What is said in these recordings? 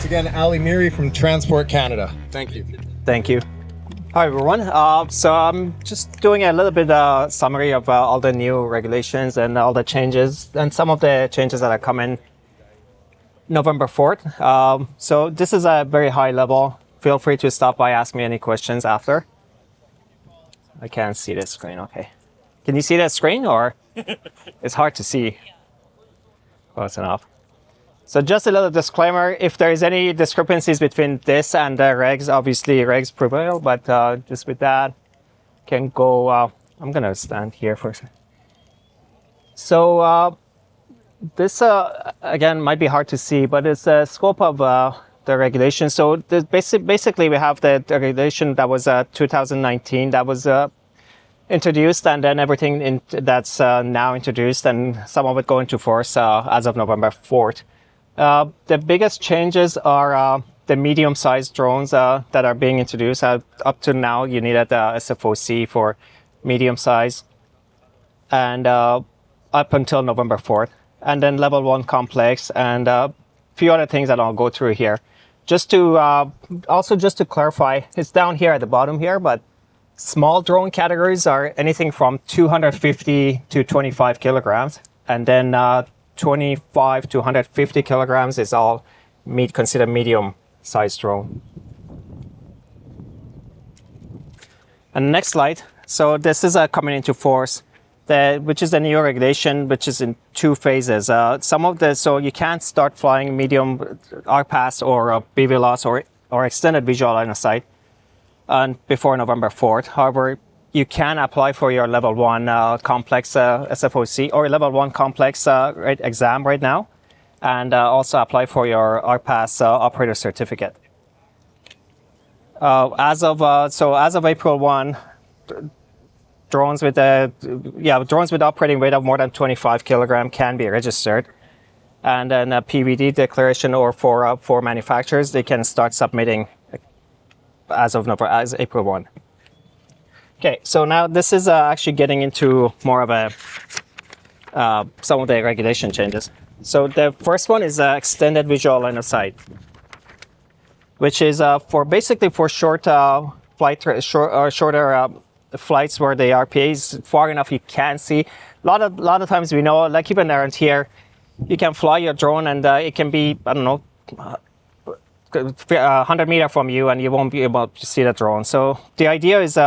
again, Ali Miri from Transport Canada. Thank you. Thank you. Hi, everyone. So I'm just doing a little bit summary of all the new regulations and all the changes and some of the changes that are coming November 4th. So this is a very high level. Feel free to stop by, ask me any questions after. I can't see the screen. Okay. Can you see that screen, or it's hard to see? Close enough. So just a little disclaimer, if there is any discrepancies between this and the regs, obviously regs prevail, but just with that, can go, I'm gonna stand here for a second. So this, again, might be hard to see, but it's the scope of the regulation. So basically we have the regulation that was 2019 that was introduced, and then everything that's now introduced, and some of it go into force as of November 4th. The biggest changes are the medium-sized drones that are being introduced. Up to now, you needed the SFOC for medium size, and up until November 4th. And then level 1 complex, and a few other things that I'll go through here. Just to clarify, it's down here at the bottom here, but small drone categories are anything from 250 to 25 kilograms, and then 25 to 150 kilograms is all considered medium-sized drone. And the next slide. So this is coming into force, which is the new regulation, which is in 2 phases. So you can't start flying medium RPAS or BVLOS or extended visual line of sight before November 4th. However, you can apply for your level 1 complex SFOC or level 1 complex exam right now, and also apply for your RPAS operator certificate. As of April 1, drones with operating weight of more than 25 kilogram can be registered, and then a PVD declaration, or for manufacturers, they can start submitting as April 1. Okay, so now this is actually getting into more of some of the regulation changes. So the first one is extended visual line of sight, which is basically for shorter flights where the RPA is far enough you can see. A lot of times we know, like even around here, you can fly your drone and it can be, I don't know, 100 meters from you, and you won't be able to see the drone. So the idea is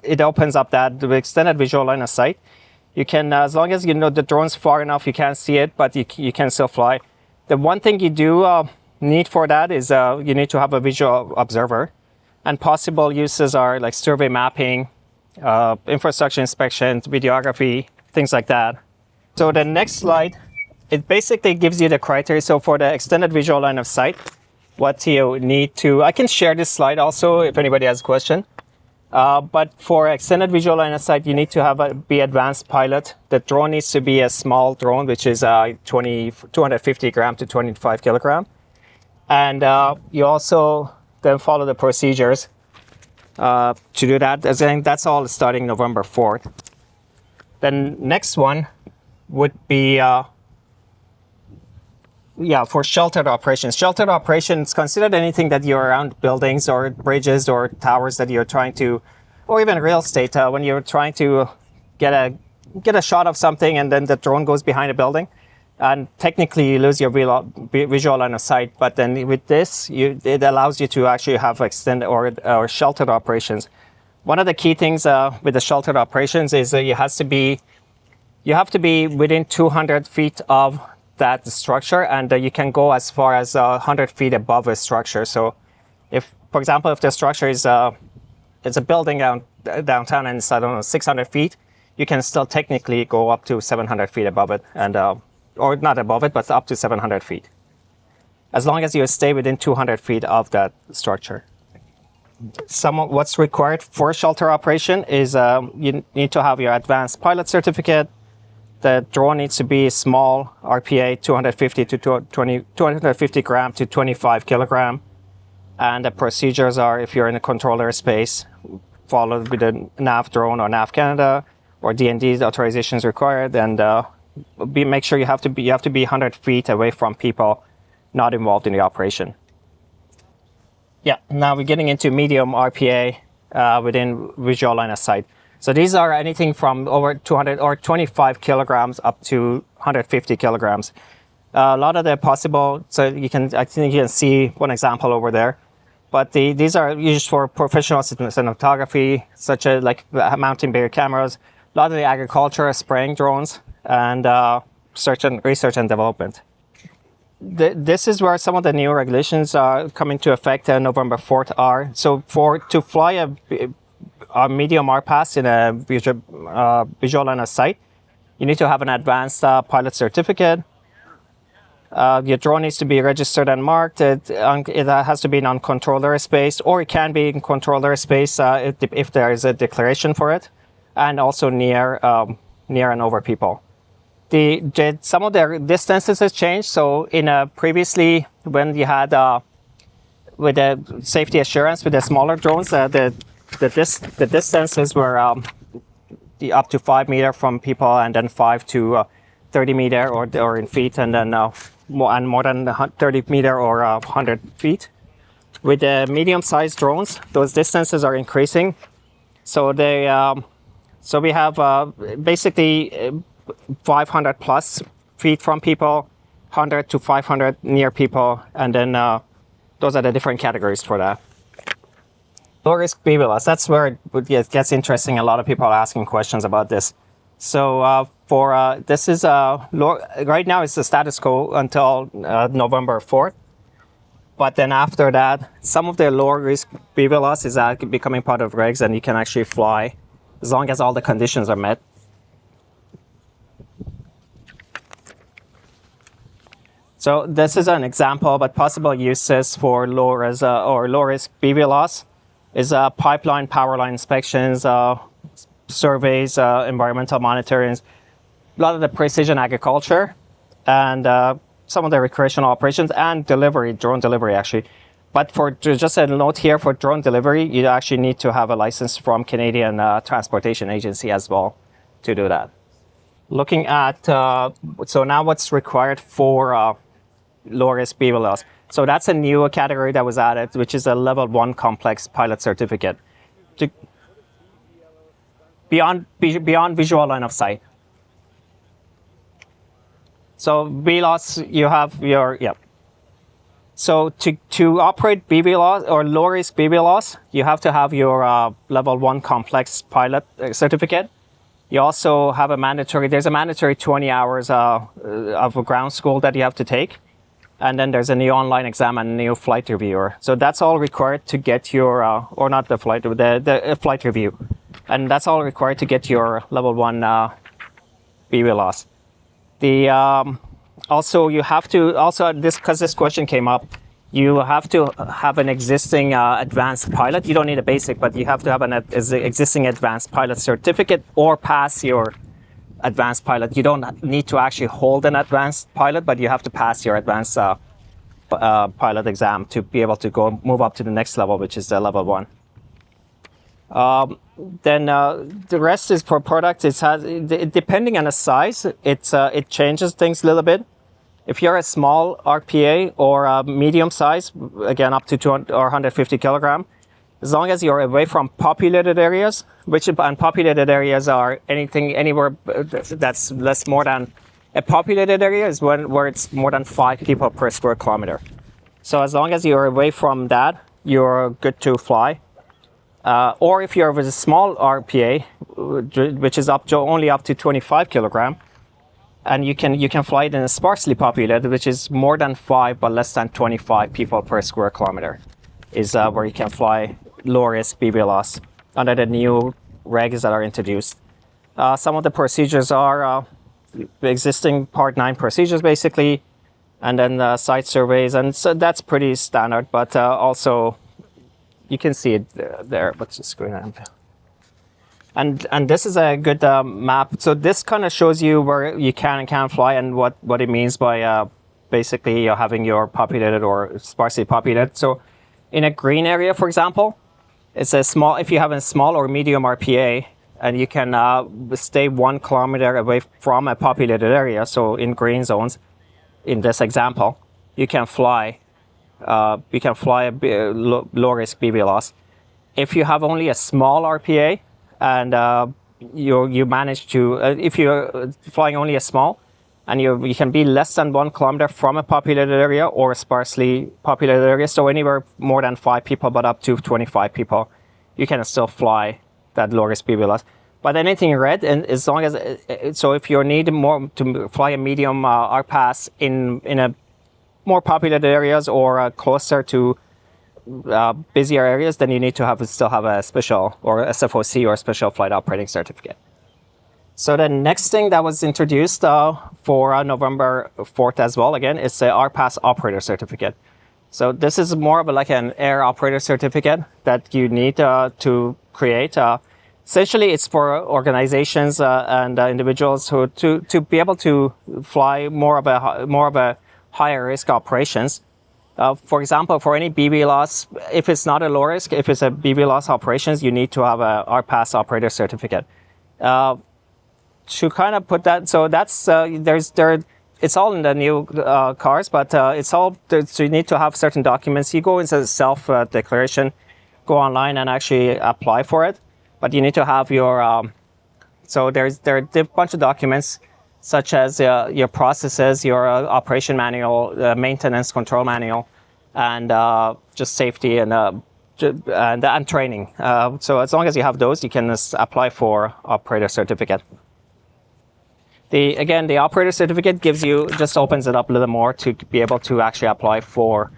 it opens up that the extended visual line of sight. You can, as long as you know the drone's far enough, you can't see it, but you can still fly. The one thing you do need for that is you need to have a visual observer, and possible uses are like survey mapping, infrastructure inspection, videography, things like that. So the next slide, it basically gives you the criteria. So for the extended visual line of sight, what you need to, I can share this slide also if anybody has a question. But for extended visual line of sight, you need to be advanced pilot. The drone needs to be a small drone, which is 250 gram to 25 kilogram. And you also then follow the procedures to do that. I think that's all starting November 4th. Then next one would be for sheltered operations. Sheltered operations considered anything that you're around buildings or bridges or towers that you're trying to, or even real estate, when you're trying to get a shot of something and then the drone goes behind a building, and technically you lose your visual line of sight. But then with this, it allows you to actually have extended or sheltered operations. One of the key things with the sheltered operations is you have to be within 200 feet of that structure, and you can go as far as 100 feet above a structure. So if, for example, if the structure is it's a building downtown and it's, I don't know, 600 feet, you can still technically go up to 700 feet above it, and or not above it, but up to 700 feet, as long as you stay within 200 feet of that structure. What's required for a shelter operation is you need to have your advanced pilot certificate. The drone needs to be small, RPA 250 gram to 25 kilogram. And the procedures are, if you're in a controlled airspace, followed with a NAV drone or NAV Canada, or DND authorizations required, and make sure you have to be 100 feet away from people not involved in the operation. Yeah, now we're getting into medium RPA within visual line of sight. So these are anything from over 200 or 25 kilograms up to 150 kilograms. A lot of the possible, so I think you can see one example over there. But these are used for professional cinematography, such as like mountain bear cameras, a lot of the agriculture, spraying drones, and research and development. This is where some of the new regulations are coming to effect. November 4th are. So to fly a medium RPAS in a visual line of sight, you need to have an advanced pilot certificate. Your drone needs to be registered and marked. It has to be in uncontrolled airspace, or it can be in controlled airspace if there is a declaration for it, and also near and over people. Some of the distances has changed. So previously, when you had with the safety assurance with the smaller drones, the distances were up to 5 meters from people, and then 5 to 30 meters or in feet, and then more than 30 meters or 100 feet. With the medium-sized drones, those distances are increasing. So we have basically 500 plus feet from people, 100 to 500 near people, and then those are the different categories for that. Low risk BVLOS, that's where it gets interesting. A lot of people are asking questions about this. So this is right now it's the status quo until November 4th. But then after that, some of the lower risk BVLOS is becoming part of regs, and you can actually fly as long as all the conditions are met. So this is an example, but possible uses for low risk BVLOS is pipeline, power line inspections, surveys, environmental monitoring, a lot of the precision agriculture, and some of the recreational operations and drone delivery actually. But for just a note here, for drone delivery, you actually need to have a license from Canadian Transportation Agency as well to do that. Looking at, so now what's required for low-risk BVLOS. So that's a new category that was added, which is a level 1 complex pilot certificate. Beyond visual line of sight. So BVLOS, you have your, yeah. So to operate BVLOS or low-risk BVLOS, you have to have your level 1 complex pilot certificate. You also have there's a mandatory 20 hours of a ground school that you have to take. And then there's a new online exam and a new flight reviewer. So that's all required to get your, or not the flight review. And that's all required to get your level 1 BVLOS. Also you have to, because this question came up, you have to have an existing advanced pilot. You don't need a basic, but you have to have an existing advanced pilot certificate or pass your advanced pilot. You don't need to actually hold an advanced pilot, but you have to pass your advanced pilot exam to be able to move up to the next level, which is level 1. Then the rest is for products. Depending on the size, it changes things a little bit. If you're a small RPA or a medium size, again up to 200 or 150 kilogram, as long as you're away from populated areas, which unpopulated areas are anywhere that's more than a populated area is where it's more than 5 people per square kilometer. So as long as you're away from that, you're good to fly. Or if you're with a small RPA, which is only up to 25 kilogram, and you can fly it in a sparsely populated, which is more than 5 but less than 25 people per square kilometer, is where you can fly low risk BVLOS under the new regs that are introduced. Some of the procedures are existing Part 9 procedures basically, and then site surveys, and so that's pretty standard, but also you can see it there. What's the screen? And this is a good map. So this kind of shows you where you can and can't fly, and what it means by basically having your populated or sparsely populated. So in a green area, for example, it's if you have a small or medium RPA, and you can stay 1 kilometer away from a populated area. So in green zones, in this example, you can fly you can fly a low risk BVLOS. If you have only a small RPA and you manage to, if you're flying only a small, and you can be less than 1 kilometer from a populated area or a sparsely populated area, so anywhere more than 5 people but up to 25 people, you can still fly that low risk BVLOS. But anything red, and as long as, so if you need more to fly a medium RPAS in a more populated areas or closer to busier areas, then you need to still have a special or SFOC or special flight operating certificate. So the next thing that was introduced for November 4th as well, again, is the RPAS operator certificate. So this is more of like an air operator certificate that you need to create. Essentially, it's for organizations and individuals who to be able to fly more of a higher risk operations. For example, for any BVLOS, if it's not a low risk, if it's a BVLOS operations, you need to have a RPAS operator certificate. To kind of put that, so that's it's all in the new cars, but it's all so you need to have certain documents. You go into self declaration, go online and actually apply for it. But you need to have your so there are a bunch of documents such as your processes, your operation manual, maintenance control manual, and just safety and training. So as long as you have those, you can apply for operator certificate. The operator certificate just opens it up a little more to be able to actually apply for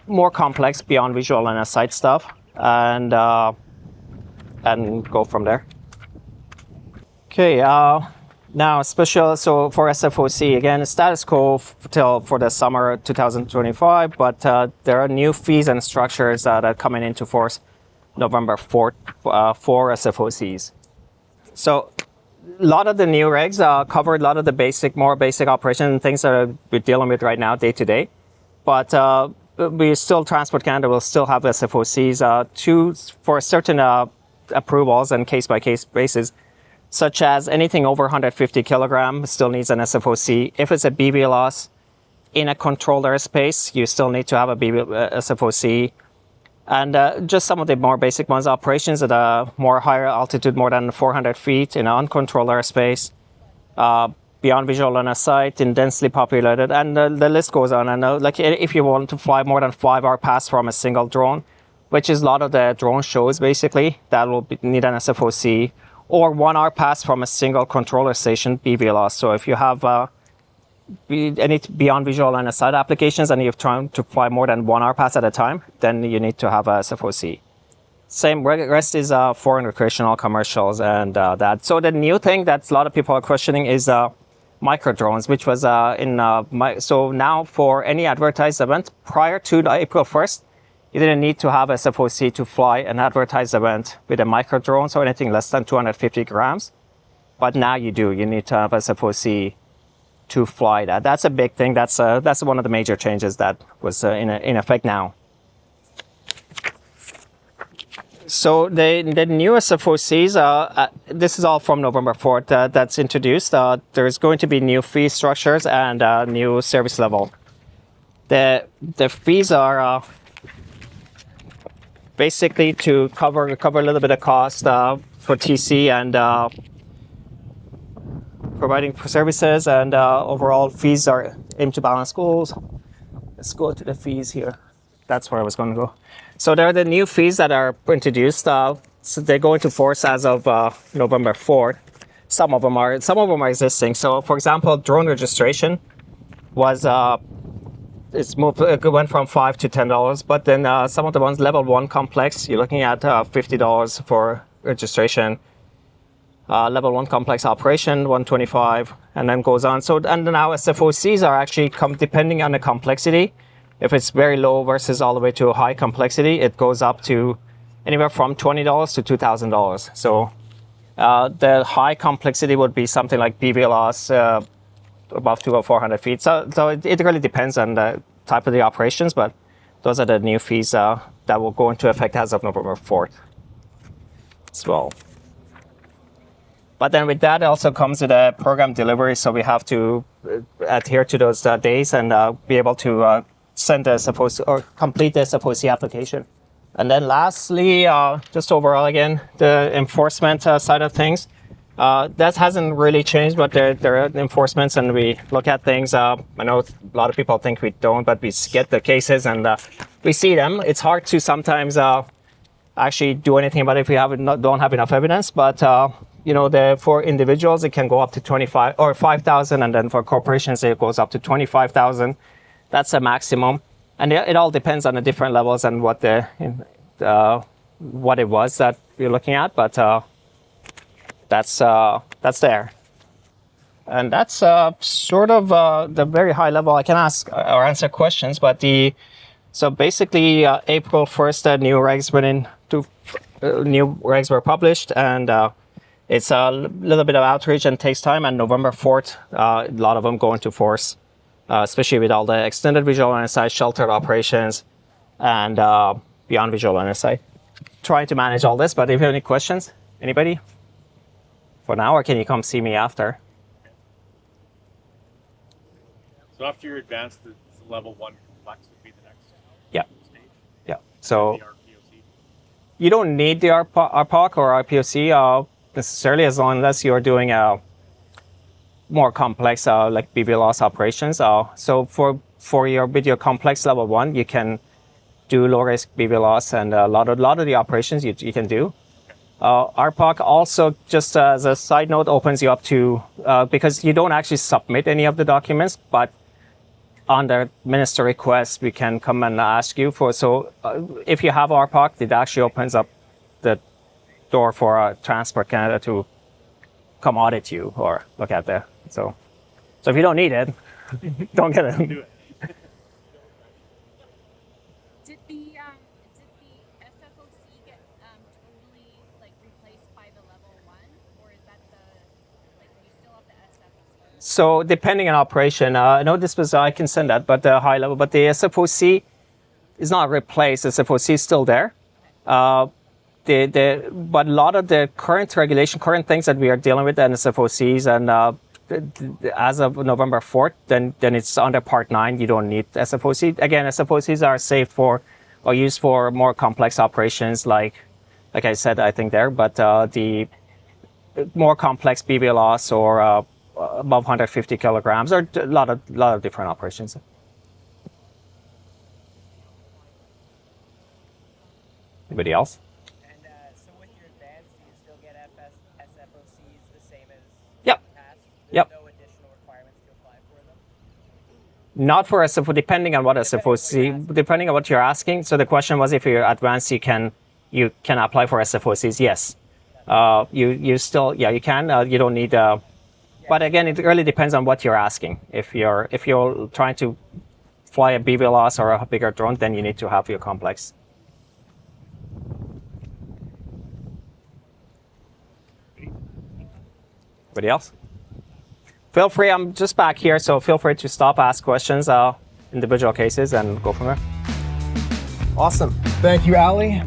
more complex beyond visual line of sight stuff and go from there. Okay, now so for SFOC, again, status quo for the summer 2025, but there are new fees and structures that are coming into force November 4th for SFOCs. So a lot of the new regs covered a lot of the more basic operation things that we're dealing with right now day to day. But Transport Canada will still have SFOCs for certain approvals and case-by-case basis, such as anything over 150 kilogram still needs an SFOC. If it's a BVLOS in a controlled airspace, you still need to have a SFOC. And just some of the more basic ones, operations at a more higher altitude, more than 400 feet in uncontrolled airspace, beyond visual line of sight, in densely populated, and the list goes on. And like if you want to fly more than 5 RPAS from a single drone, which is a lot of the drone shows basically, that will need an SFOC, or 1 RPAS from a single controller station, BVLOS. So if you have any beyond visual line of sight applications and you're trying to fly more than 1 RPAS at a time, then you need to have a SFOC. Same, rest is foreign recreational commercials and that. So the new thing that a lot of people are questioning is micro drones, which was so now for any advertised event prior to April 1st, you didn't need to have SFOC to fly an advertised event with a micro drone, so anything less than 250 grams. But now you do. You need to have SFOC to fly that. That's a big thing. That's one of the major changes that was in effect now. So the new SFOCs, this is all from November 4th, that's introduced. There's going to be new fee structures and new service level. The fees are basically to cover a little bit of cost for TC and providing services, and overall fees are aimed to balance goals. Let's go to the fees here. That's where I was going to go. So there are the new fees that are introduced. So they go into force as of November 4th. Some of them are existing. So for example, drone registration was it went from $5 to $10, but then some of the ones level 1 complex, you're looking at $50 for registration. Level 1 complex operation, $125, and then goes on. So, and now SFOCs are actually depending on the complexity. If it's very low versus all the way to a high complexity, it goes up to anywhere from $20 to $2,000. So the high complexity would be something like BVLOS, above 200 or 400 feet. So it really depends on the type of the operations, but those are the new fees that will go into effect as of November 4th as well. But then with that also comes with a program delivery, so we have to adhere to those days and be able to send the SFOC or complete the SFOC application. And then lastly, just overall again, the enforcement side of things. That hasn't really changed, but there are enforcements and we look at things. I know a lot of people think we don't, but we get the cases and we see them. It's hard to sometimes actually do anything about it if we don't have enough evidence. But for individuals, it can go up to 25 or 5,000, and then for corporations, it goes up to 25,000. That's a maximum, and it all depends on the different levels and what what it was that we're looking at. But that's there, and that's sort of the very high level. I can ask or answer questions, but so basically April 1st, new regs were published, and it's a little bit of outreach and takes time. And November 4th, a lot of them go into force, especially with all the extended visual line of sight, sheltered operations, and beyond visual line of sight. Trying to manage all this, but if you have any questions, anybody? For now, or can you come see me after? So after you're advanced, the level 1 complex would be the next stage? Yeah. So The RPOC? you don't need the RPOC or RPOC necessarily, unless you're doing more complex like BVLOS operations. So with your complex level 1, you can do low risk BVLOS, and a lot of the operations you can do. RPOC also, just as a side note, opens you up to, because you don't actually submit any of the documents, but on the minister request, we can come and ask you for. So if you have RPOC, it actually opens up the door for Transport Canada to come audit you or look at that. So if you don't need it, don't get it. Do it. Did the SFOC get totally replaced by the level 1, or is that you still have the SFOC? So depending on operation, I know this was, I can send that, but the high level, but the SFOC is not replaced. The SFOC is still there. But a lot of the current current things that we are dealing with, and SFOCs, and as of November 4th, then it's under Part 9. You don't need SFOC. Again, SFOCs are safe for or used for more complex operations, like I said, I think there. But the more complex BVLOS or above 150 kilograms, or a lot of different operations. Anybody else? So with your advanced, do you still get SFOCs the same as Yep. past? Yep. No additional requirements to apply for them? Not for SFO, depending on what SFOC, depending on what you're asking. So the question was, if you're advanced, you can apply for SFOCs. Yes. You still, you can. You don't need. But again, it really depends on what you're asking. If you're trying to fly a BVLOS or a bigger drone, then you need to have your complex. Anybody else? Feel free, I'm just back here, so feel free to stop, ask questions, individual cases, and go from there. Awesome. Thank you, Ali.